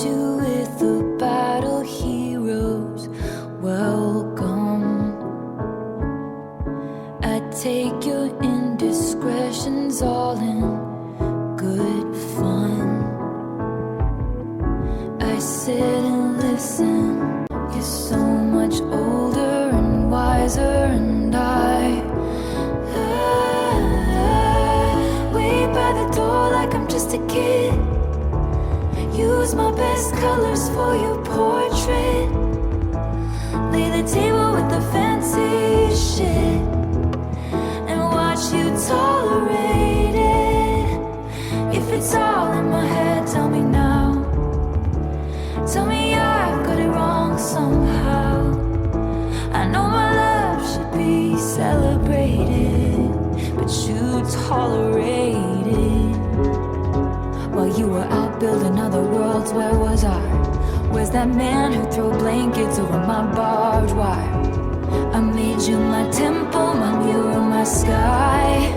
you with a battle heroes welcome. I take your indiscretions all in good fun. I sit and listen. You're so much older and wiser, and I wait by the door like I'm just a kid. Use my best colors for your portrait. Lay the table with the fancy shit and watch you tolerate it. If it's all in my head, tell me now. Tell me I've got it wrong somehow. I know my love should be celebrated, but you tolerate it. While you were out building other worlds, where was I? Where's that man who threw blankets over my barbed wire? I made you my temple, my mirror, my sky.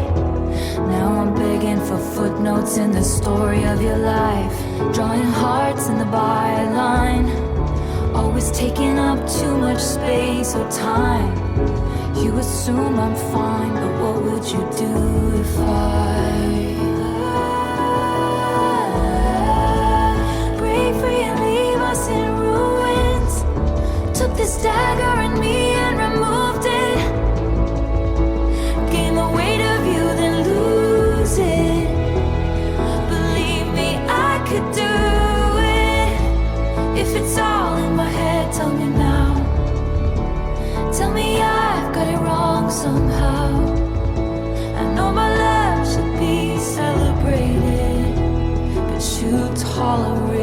Now I'm begging for footnotes in the story of your life, drawing hearts in the byline. Always taking up too much space or time. You assume I'm fine, but what would you do if I break free and leave us in ruins? Took this dagger in me and removed it. Gain the weight of you, then lose it. Believe me, I could do it. If it's all in my head, tell me now. Tell me I've got it wrong somehow. I know my love should be celebrated, but you tolerate